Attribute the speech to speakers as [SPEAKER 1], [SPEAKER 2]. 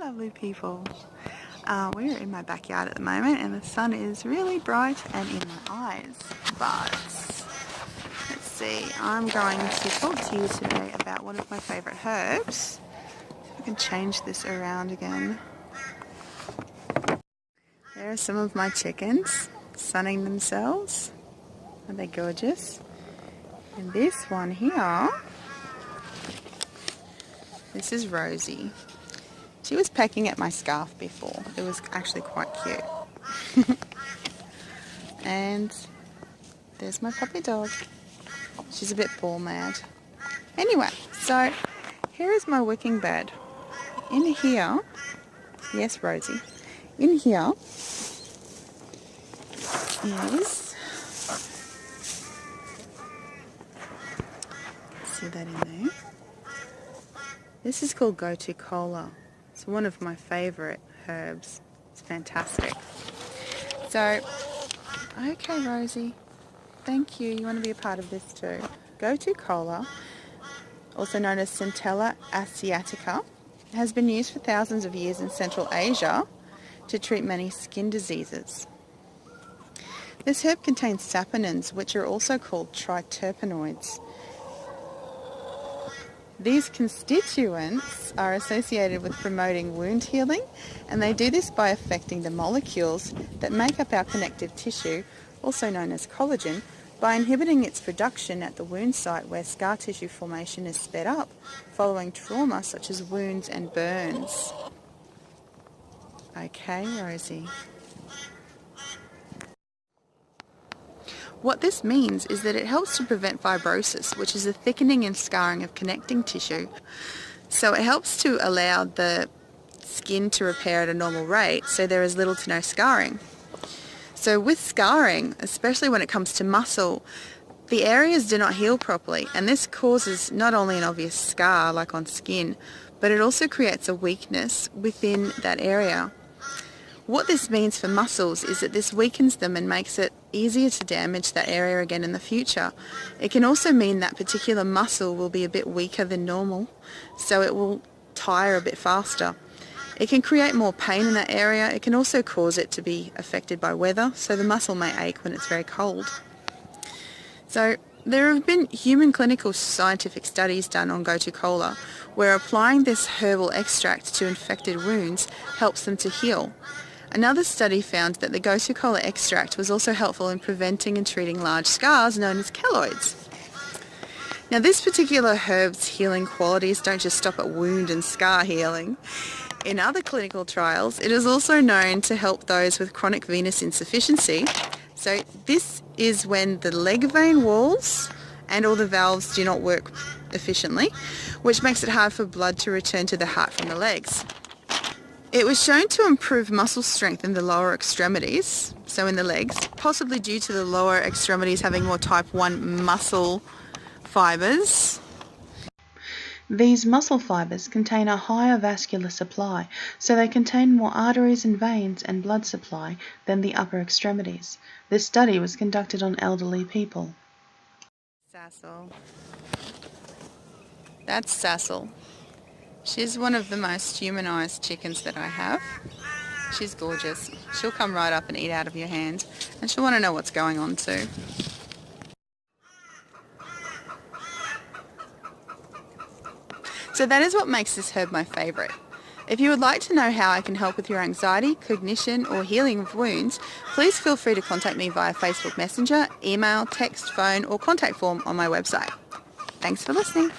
[SPEAKER 1] lovely people. We're in my backyard at the moment and the sun is really bright and in my eyes, but let's see, I'm going to talk to you today about one of my favourite herbs. I can change this around again. There are some of my chickens sunning themselves. Aren't they gorgeous? And this one here, this is Rosie. She was pecking at my scarf before. It was actually quite cute. And there's my puppy dog. She's a bit ball mad. Anyway, so here is my wicking bed. In here, yes Rosie, in here is, see that in there? This is called Goto Kola. It's one of my favourite herbs. It's fantastic. So, okay Rosie, thank you. You want to be a part of this too. Goto Kola, also known as Centella asiatica, has been used for thousands of years in Central Asia to treat many skin diseases. This herb contains saponins, which are also called triterpenoids. These constituents are associated with promoting wound healing, and they do this by affecting the molecules that make up our connective tissue, also known as collagen, by inhibiting its production at the wound site where scar tissue formation is sped up following trauma such as wounds and burns. Okay, Rosie. What this means is that it helps to prevent fibrosis, which is a thickening and scarring of connecting tissue. So it helps to allow the skin to repair at a normal rate, so there is little to no scarring. So with scarring, especially when it comes to muscle, the areas do not heal properly, and this causes not only an obvious scar like on skin, but it also creates a weakness within that area. What this means for muscles is that this weakens them and makes it easier to damage that area again in the future. It can also mean that particular muscle will be a bit weaker than normal, so it will tire a bit faster. It can create more pain in that area. It can also cause it to be affected by weather, so the muscle may ache when it's very cold. So there have been human clinical scientific studies done on Goto Kola, where applying this herbal extract to infected wounds helps them to heal. Another study found that the Goto Kola extract was also helpful in preventing and treating large scars known as keloids. Now this particular herb's healing qualities don't just stop at wound and scar healing. In other clinical trials, it is also known to help those with chronic venous insufficiency. So this is when the leg vein walls and all the valves do not work efficiently, which makes it hard for blood to return to the heart from the legs. It was shown to improve muscle strength in the lower extremities, so in the legs, possibly due to the lower extremities having more type 1 muscle fibres. These muscle fibres contain a higher vascular supply, so they contain more arteries and veins and blood supply than the upper extremities. This study was conducted on elderly people. Sessile. That's Sessile. She's one of the most humanised chickens that I have. She's gorgeous. She'll come right up and eat out of your hand, and she'll want to know what's going on too. So that is what makes this herb my favourite. If you would like to know how I can help with your anxiety, cognition or healing of wounds, please feel free to contact me via Facebook Messenger, email, text, phone or contact form on my website. Thanks for listening.